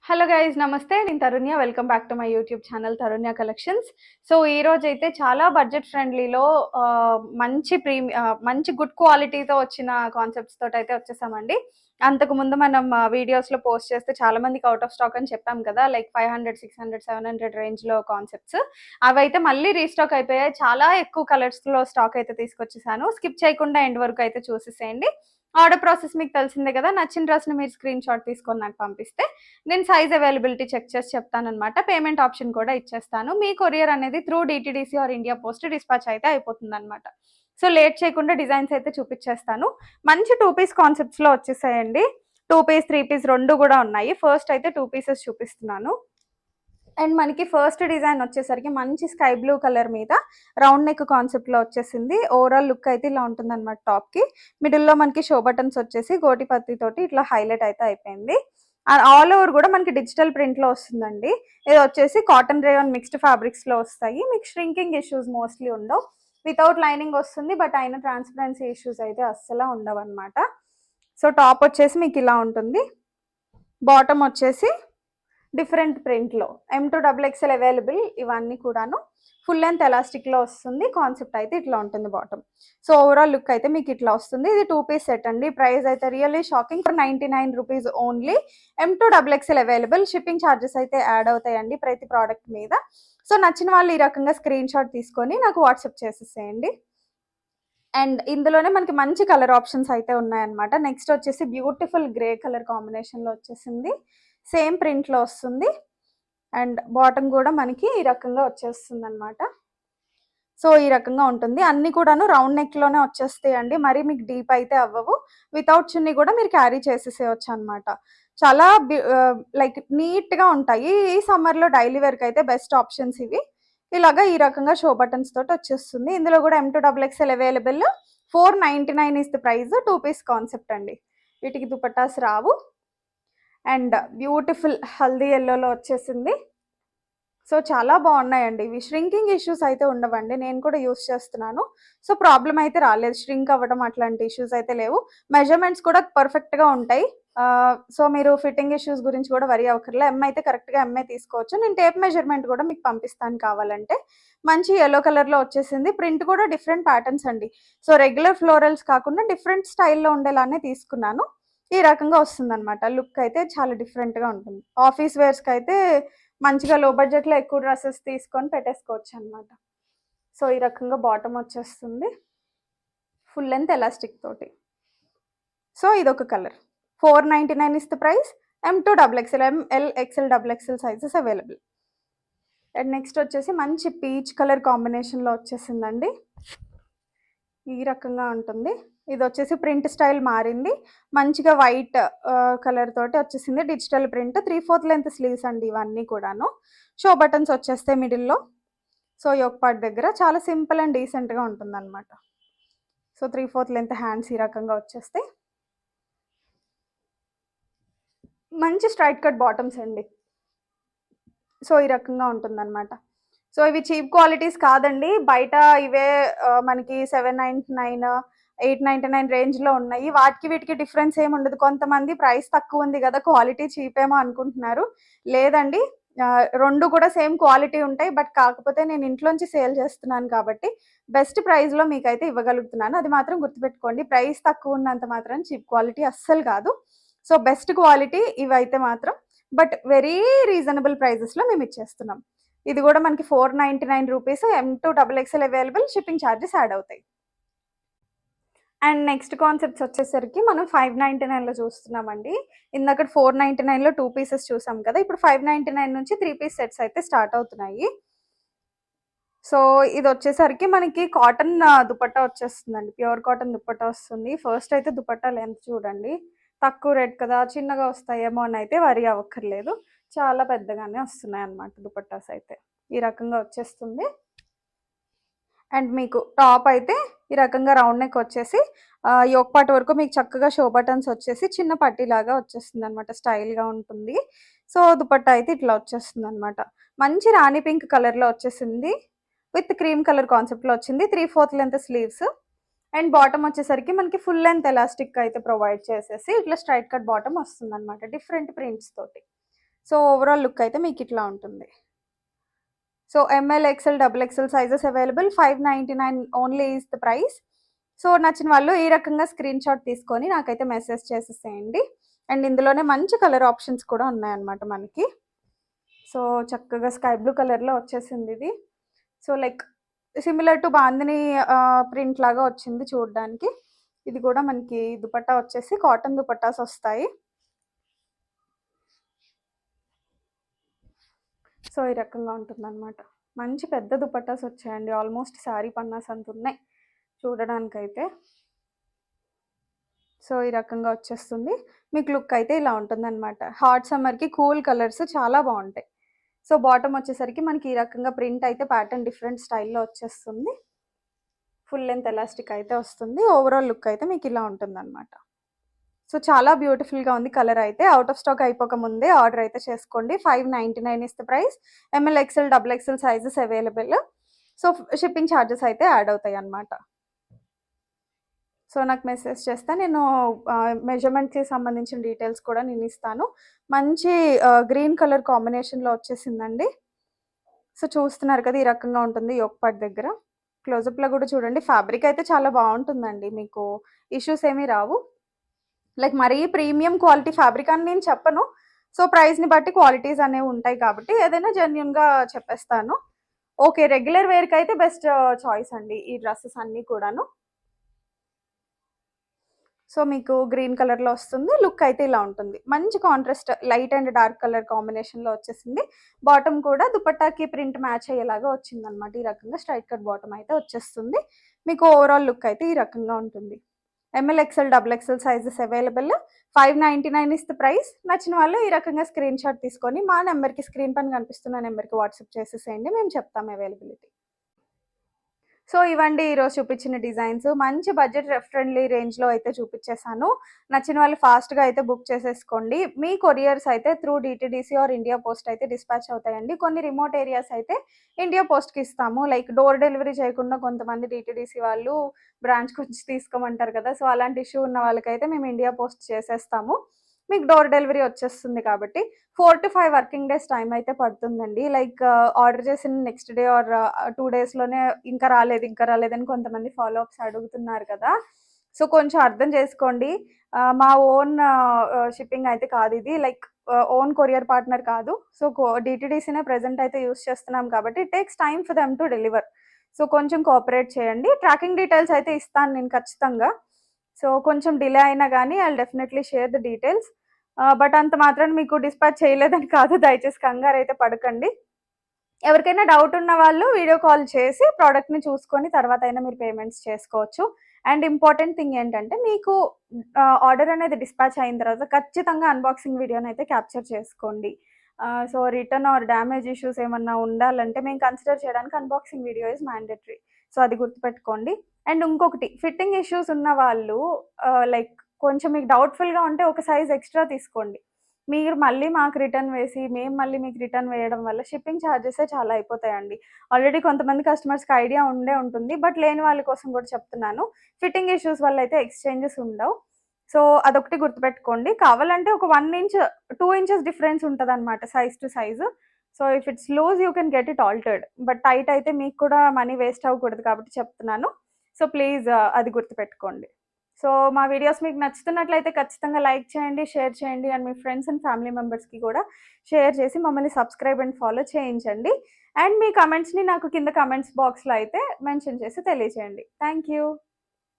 Hello guys నమస్తే. నేను Tarunya. Welcome back to my YouTube channel Tarunya collections. So ఈ రోజు అయితే చాలా బడ్జెట్ ఫ్రెండ్లీలో మంచి గుడ్ క్వాలిటీతో వచ్చిన కాన్సెప్ట్స్ తోటి అయితే వచ్చేసామండి. అంతకు ముందు మనం వీడియోస్లో పోస్ట్ చేస్తే చాలా మందికి అవుట్ ఆఫ్ స్టాక్ అని చెప్పాం కదా, లైక్ 500, 600, 700 రేంజ్లో కాన్సెప్ట్స్. అవైతే మళ్ళీ రీస్టాక్ అయిపోయాయి. చాలా ఎక్కువ కలర్స్లో స్టాక్ అయితే తీసుకొచ్చేసాను. స్కిప్ చేయకుండా ఎండ్ వరకు అయితే చూసేసేయండి. ఆర్డర్ ప్రాసెస్ మీకు తెలిసిందే కదా. నచ్చిన డ్రెస్ని మీరు స్క్రీన్ షాట్ తీసుకొని నాకు పంపిస్తే నేను సైజ్ అవైలబిలిటీ చెక్ చేసి చెప్తానమాట. పేమెంట్ ఆప్షన్ కూడా ఇచ్చేస్తాను. మీ కొరియర్ అనేది through DTDC or India post dispatch అయితే అయిపోతుంది అనమాట. సో లేట్ చేయకుండా డిజైన్స్ అయితే చూపించేస్తాను. మంచి 2 పీస్ కాన్సెప్ట్స్లో వచ్చేసాయండి. 2 పీస్ 3 పీస్ రెండు కూడా ఉన్నాయి. ఫస్ట్ అయితే 2 పీసెస్ చూపిస్తున్నాను. అండ్ మనకి ఫస్ట్ డిజైన్ వచ్చేసరికి మంచి స్కై బ్లూ కలర్ మీద రౌండ్ నెక్ కాన్సెప్ట్లో వచ్చేసింది. ఓవరాల్ లుక్ అయితే ఇలా ఉంటుంది అనమాట. టాప్కి మిడిల్లో మనకి షో బటన్స్ వచ్చేసి గోటి పత్తి తోటి ఇట్లా హైలైట్ అయితే అయిపోయింది. ఆల్ ఓవర్ కూడా మనకి డిజిటల్ ప్రింట్లో వస్తుందండి. ఇది వచ్చేసి కాటన్ రేయాన్ మిక్స్డ్ ఫ్యాబ్రిక్స్లో వస్తాయి. మీకు ష్రింకింగ్ ఇష్యూస్ మోస్ట్లీ ఉండవు. వితౌట్ లైనింగ్ వస్తుంది, బట్ అయిన ట్రాన్స్పరెన్సీ ఇష్యూస్ అయితే అస్సలు ఉండవు అనమాట. సో టాప్ వచ్చేసి మీకు ఇలా ఉంటుంది. బాటమ్ వచ్చేసి డిఫరెంట్ ప్రింట్లో M2XXL అవైలబుల్. ఇవన్నీ కూడాను ఫుల్ లెంత్ ఎలాస్టిక్లో వస్తుంది. కాన్సెప్ట్ అయితే ఇట్లా ఉంటుంది బాటమ్. సో ఓవరాల్ లుక్ అయితే మీకు ఇట్లా వస్తుంది. ఇది 2 పీస్ సెట్ అండి. ప్రైస్ అయితే really shocking. For 99 rupees only. M2XXL available. Shipping charges అయితే యాడ్ అవుతాయండి ప్రతి ప్రోడక్ట్ మీద. సో నచ్చిన వాళ్ళు ఈ రకంగా స్క్రీన్ షాట్ తీసుకొని నాకు వాట్సాప్ చేసేసేయండి. అండ్ ఇందులోనే మనకి మంచి కలర్ ఆప్షన్స్ అయితే ఉన్నాయన్నమాట. నెక్స్ట్ వచ్చేసి బ్యూటిఫుల్ గ్రే కలర్ కాంబినేషన్లో వచ్చేసింది. సేమ్ ప్రింట్లో వస్తుంది. అండ్ బాటమ్ కూడా మనకి ఈ రకంగా వచ్చేస్తుంది అనమాట. సో ఈ రకంగా ఉంటుంది. అన్ని కూడాను రౌండ్ నెక్లోనే వచ్చేస్తాయండి. మరి మీకు డీప్ అయితే అవ్వవు. వితౌట్ చున్నీ కూడా మీరు క్యారీ చేసేసేయచ్చు అనమాట. చాలా లైక్ నీట్గా ఉంటాయి. ఈ సమ్మర్లో డైలీ వేర్కి అయితే బెస్ట్ ఆప్షన్స్ ఇవి. ఇలాగా ఈ రకంగా షో బటన్స్ తోటి వచ్చేస్తుంది. ఇందులో కూడా M2XXL available. 499 is the price. 2 piece concept అండి. వీటికి దుపట్టాస్ రావు. అండ్ బ్యూటిఫుల్ హల్దీ ఎల్లోలో వచ్చేసింది. సో చాలా బాగున్నాయండి ఇవి. ష్రింకింగ్ ఇష్యూస్ అయితే ఉండవండి. నేను కూడా యూస్ చేస్తున్నాను. సో ప్రాబ్లం అయితే రాలేదు. ష్రింక్ అవ్వడం అట్లాంటి ఇష్యూస్ అయితే లేవు. మెజర్మెంట్స్ కూడా పర్ఫెక్ట్గా ఉంటాయి. సో మీరు ఫిట్టింగ్ ఇష్యూస్ గురించి కూడా వరీ అవ్వకర్లే. ఎమ్ అయితే కరెక్ట్గా ఎంఏ తీసుకోవచ్చు. నేను టేప్ మెజర్మెంట్ కూడా మీకు పంపిస్తాను కావాలంటే. మంచి ఎల్లో కలర్లో వచ్చేసింది. ప్రింట్ కూడా డిఫరెంట్ ప్యాటర్న్స్ అండి. సో రెగ్యులర్ ఫ్లోరల్స్ కాకుండా డిఫరెంట్ స్టైల్లో ఉండేలానే తీసుకున్నాను. ఈ రకంగా వస్తుంది అనమాట. లుక్ అయితే చాలా డిఫరెంట్గా ఉంటుంది. ఆఫీస్ వేర్స్కి అయితే మంచిగా లో బడ్జెట్లో ఎక్కువ డ్రెస్సెస్ తీసుకొని పెట్టేసుకోవచ్చు అనమాట. సో ఈ రకంగా బాటమ్ వచ్చేస్తుంది ఫుల్ లెంత్ ఎలాస్టిక్ తోటి. సో ఇదొక colour. 499 is the price. M2XXL, ML, XL, XXL sizes available. And next వచ్చేసి మంచి పీచ్ కలర్ కాంబినేషన్లో వచ్చేసిందండి. ఈ రకంగా ఉంటుంది. ఇది వచ్చేసి ప్రింట్ స్టైల్ మారింది. మంచిగా వైట్ కలర్ తోటి వచ్చేసింది. Digital print. 3/4 లెంత్ స్లీవ్స్ అండి ఇవన్నీ కూడాను. షో బటన్స్ వచ్చేస్తాయి మిడిల్లో. సో యోక్ పార్ట్ దగ్గర చాలా సింపుల్ అండ్ డీసెంట్గా ఉంటుంది అనమాట. సో 3/4 లెంత్ హ్యాండ్స్ ఈ రకంగా వచ్చేస్తాయి. మంచి స్ట్రైట్ కట్ బాటమ్స్ అండి. సో ఈ రకంగా ఉంటుందన్నమాట. సో ఇవి చీప్ క్వాలిటీస్ కాదండి. బయట ఇవే మనకి 799, 899 రేంజ్లో ఉన్నాయి. వాటికి వీటికి డిఫరెన్స్ ఏమి ఉండదు. కొంతమంది ప్రైస్ తక్కువ ఉంది కదా, క్వాలిటీ చీప్ ఏమో అనుకుంటున్నారు. లేదండి, రెండు కూడా సేమ్ క్వాలిటీ ఉంటాయి. బట్ కాకపోతే నేను ఇంట్లోంచి సేల్ చేస్తున్నాను కాబట్టి బెస్ట్ ప్రైస్లో మీకైతే ఇవ్వగలుగుతున్నాను. అది మాత్రం గుర్తుపెట్టుకోండి. ప్రైస్ తక్కువ ఉన్నంత మాత్రం చీప్ క్వాలిటీ అస్సలు కాదు. సో బెస్ట్ క్వాలిటీ ఇవైతే మాత్రం, బట్ వెరీ రీజనబుల్ ప్రైజెస్లో మేము ఇచ్చేస్తున్నాం. ఇది కూడా మనకి 499 rupees. M2XXL available. Shipping charges add అవుతాయి. అండ్ నెక్స్ట్ కాన్సెప్ట్స్ వచ్చేసరికి మనం 599లో చూస్తున్నామండి. ఇందాక 499లో 2 పీసెస్ చూసాం కదా. ఇప్పుడు 599 నుంచి 3 పీస్ సెట్స్ అయితే స్టార్ట్ అవుతున్నాయి. సో ఇది వచ్చేసరికి మనకి కాటన్ దుపట్టా వచ్చేస్తుందండి. ప్యూర్ కాటన్ దుపట్టా వస్తుంది. ఫస్ట్ అయితే దుపట్టా లెంత్ చూడండి. తక్కువ రేట్ కదా, చిన్నగా వస్తాయేమో అని అయితే వరీ అవ్వక్కర్లేదు. చాలా పెద్దగానే వస్తున్నాయి అన్నమాట దుపట్టాస్ అయితే. ఈ రకంగా వచ్చేస్తుంది. అండ్ మీకు టాప్ అయితే ఈ రకంగా రౌండ్ నెక్ వచ్చేసి యోక్ పార్ట్ వరకు మీకు చక్కగా షో బటన్స్ వచ్చేసి చిన్న పట్టీలాగా వచ్చేస్తుంది అనమాట. స్టైల్గా ఉంటుంది. సో దుపట్టా అయితే ఇట్లా వచ్చేస్తుంది అనమాట. మంచి రాణి పింక్ కలర్లో వచ్చేసింది. విత్ క్రీమ్ కలర్ కాన్సెప్ట్లో వచ్చింది. 3/4 లెంత్ స్లీవ్స్. అండ్ బాటమ్ వచ్చేసరికి మనకి ఫుల్ లెంత్ ఎలాస్టిక్ అయితే ప్రొవైడ్ చేసేసి ఇట్లా స్ట్రైట్ కట్ బాటమ్ వస్తుంది అనమాట. డిఫరెంట్ ప్రింట్స్ తోటి. సో ఓవరాల్ లుక్ అయితే మీకు ఇట్లా ఉంటుంది. So ML, XL, double XL sizes available. 599 only is the price. So నచ్చిన వాళ్ళు ఈ రకంగా స్క్రీన్ షాట్ తీసుకొని నాకైతే మెసేజ్ చేసేసేయండి. అండ్ ఇందులోనే మంచి కలర్ ఆప్షన్స్ కూడా ఉన్నాయన్నమాట మనకి. సో చక్కగా స్కై బ్లూ కలర్లో వచ్చేసింది ఇది. So like similar to bandhani print లాగా వచ్చింది చూడడానికి. ఇది కూడా మనకి దుపట్టా వచ్చేసి కాటన్ దుపట్టాస్ వస్తాయి. సో ఈ రకంగా ఉంటుందన్నమాట. మంచి పెద్ద దుపట్టాస్ వచ్చాయండి. ఆల్మోస్ట్ శారీ పన్నాస్ అంత ఉన్నాయి చూడడానికైతే. సో ఈ రకంగా వచ్చేస్తుంది. మీకు లుక్ అయితే ఇలా ఉంటుందన్నమాట. హాట్ సమ్మర్కి కూల్ కలర్స్ చాలా బాగుంటాయి. సో బాటమ్ వచ్చేసరికి మనకి ఈ రకంగా ప్రింట్ అయితే ప్యాటర్న్ డిఫరెంట్ స్టైల్లో వచ్చేస్తుంది. ఫుల్ లెంత్ ఎలాస్టిక్ అయితే వస్తుంది. ఓవరాల్ లుక్ అయితే మీకు ఇలా ఉంటుందన్నమాట. సో చాలా బ్యూటిఫుల్గా ఉంది కలర్ అయితే. అవుట్ ఆఫ్ స్టాక్ అయిపోక ముందే ఆర్డర్ అయితే చేసుకోండి. 599 is the price. ML, XL, double XL sizes available. So shipping charges అయితే యాడ్ అవుతాయి అన్నమాట. సో నాకు మెసేజ్ చేస్తే నేను మెజర్మెంట్కి సంబంధించిన డీటెయిల్స్ కూడా నేను ఇస్తాను. మంచి గ్రీన్ కలర్ కాంబినేషన్లో వచ్చేసిందండి. సో చూస్తున్నారు కదా ఈ రకంగా ఉంటుంది యోక్ పార్ట్ దగ్గర. క్లోజప్లో కూడా చూడండి. ఫ్యాబ్రిక్ అయితే చాలా బాగుంటుందండి. మీకు ఇష్యూస్ ఏమీ రావు. లైక్ మరీ ప్రీమియం క్వాలిటీ ఫ్యాబ్రిక్ అని నేను చెప్పను. సో ప్రైస్ని బట్టి క్వాలిటీస్ అనేవి ఉంటాయి కాబట్టి ఏదైనా జెన్యున్గా చెప్పేస్తాను. ఓకే, రెగ్యులర్ వేర్కి అయితే బెస్ట్ చాయిస్ అండి ఈ డ్రెస్సెస్ అన్నీ కూడాను. సో మీకు గ్రీన్ కలర్లో వస్తుంది. లుక్ అయితే ఇలా ఉంటుంది. మంచి contrast light and dark colour కాంబినేషన్లో వచ్చేసింది. బాటమ్ కూడా దుపట్టాకి ప్రింట్ మ్యాచ్ అయ్యేలాగా వచ్చిందనమాట. ఈ రకంగా స్ట్రైట్ కట్ బాటమ్ అయితే వచ్చేస్తుంది. మీకు ఓవరాల్ లుక్ అయితే ఈ రకంగా ఉంటుంది. ML, XL, double XL sizes available. 599 is the price. నచ్చిన వాళ్ళు ఈ రకంగా స్క్రీన్ షాట్ తీసుకొని మా నెంబర్కి, స్క్రీన్ పైన కనిపిస్తున్న నెంబర్కి వాట్సాప్ చేసేసేయండి. మేము చెప్తాం అవైలబిలిటీ. సో ఇవండి ఈరోజు చూపించిన డిజైన్స్. మంచి బడ్జెట్ ఫ్రెండ్లీ రేంజ్లో అయితే చూపించేశాను. నచ్చిన వాళ్ళు ఫాస్ట్గా అయితే బుక్ చేసేసుకోండి. మీ కొరియర్స్ అయితే through DTDC or India post అయితే డిస్పాచ్ అవుతాయండి. కొన్ని రిమోట్ ఏరియాస్ అయితే ఇండియా పోస్ట్కి ఇస్తాము. లైక్ డోర్ డెలివరీ చేయకుండా కొంతమంది డిటీడీసీ వాళ్ళు బ్రాంచ్కి వచ్చి తీసుకోమంటారు కదా. సో అలాంటి ఇష్యూ ఉన్న వాళ్ళకైతే మేము ఇండియా పోస్ట్ చేసేస్తాము. మీకు డోర్ డెలివరీ వచ్చేస్తుంది కాబట్టి 4 to 5 వర్కింగ్ డేస్ టైం అయితే పడుతుందండి. లైక్ ఆర్డర్ చేసిన నెక్స్ట్ డే ఆర్ 2 డేస్లోనే ఇంకా రాలేదని కొంతమంది ఫాలో అప్స్ అడుగుతున్నారు కదా. సో కొంచెం అర్థం చేసుకోండి. మా ఓన్ షిప్పింగ్ అయితే కాదు ఇది. లైక్ ఓన్ కొరియర్ పార్ట్నర్ కాదు. సో డిటీడీసీనే ప్రెజెంట్ అయితే యూస్ చేస్తున్నాం కాబట్టి it takes time for them to deliver. So కొంచెం కోఆపరేట్ చేయండి. ట్రాకింగ్ డీటెయిల్స్ అయితే ఇస్తాను నేను ఖచ్చితంగా. సో కొంచెం డిలే అయినా కానీ I will definitely share the details. But అంత మాత్రం మీకు డిస్పాచ్ చేయలేదని కాదు, దయచేసి కంగారు అయితే పడకండి. ఎవరికైనా డౌట్ ఉన్న వాళ్ళు వీడియో కాల్ చేసి ప్రోడక్ట్ని చూసుకొని తర్వాత అయినా మీరు పేమెంట్స్ చేసుకోవచ్చు. అండ్ ఇంపార్టెంట్ థింగ్ ఏంటంటే మీకు ఆర్డర్ అనేది డిస్పాచ్ అయిన తర్వాత ఖచ్చితంగా అన్బాక్సింగ్ వీడియోని అయితే క్యాప్చర్ చేసుకోండి. So return or damage issues ఏమన్నా ఉండాలంటే మేము కన్సిడర్ చేయడానికి unboxing video is mandatory. So అది గుర్తుపెట్టుకోండి. అండ్ ఇంకొకటి, ఫిట్టింగ్ ఇష్యూస్ ఉన్న వాళ్ళు లైక్ కొంచెం మీకు డౌట్ఫుల్గా ఉంటే ఒక సైజ్ ఎక్స్ట్రా తీసుకోండి. మీరు మళ్ళీ మాకు రిటర్న్ వేసి మేము మళ్ళీ మీకు రిటర్న్ వేయడం వల్ల షిప్పింగ్ ఛార్జెసే చాలా అయిపోతాయండి. ఆల్రెడీ కొంతమంది కస్టమర్స్కి ఐడియా ఉండే ఉంటుంది. బట్ లేని వాళ్ళ కోసం కూడా చెప్తున్నాను. ఫిట్టింగ్ ఇష్యూస్ వల్ల అయితే ఎక్స్చేంజెస్ ఉండవు. సో అదొకటి గుర్తుపెట్టుకోండి. కావాలంటే ఒక 1 ఇంచ్ 2 ఇంచెస్ డిఫరెన్స్ ఉంటుంది అనమాట size to size. So if it's lose you can get it altered. But tight అయితే మీకు కూడా మనీ వేస్ట్ అవ్వకూడదు కాబట్టి చెప్తున్నాను. సో ప్లీజ్ అది గుర్తుపెట్టుకోండి. సో మా వీడియోస్ మీకు నచ్చుతున్నట్లయితే ఖచ్చితంగా లైక్ చేయండి, షేర్ చేయండి. And me friends and family మెంబర్స్కి కూడా షేర్ చేసి మమ్మల్ని సబ్స్క్రైబ్ అండ్ ఫాలో చేయించండి. అండ్ మీ కమెంట్స్ని నాకు కింద కమెంట్స్ బాక్స్లో అయితే మెన్షన్ చేసి తెలియజేయండి. Thank you.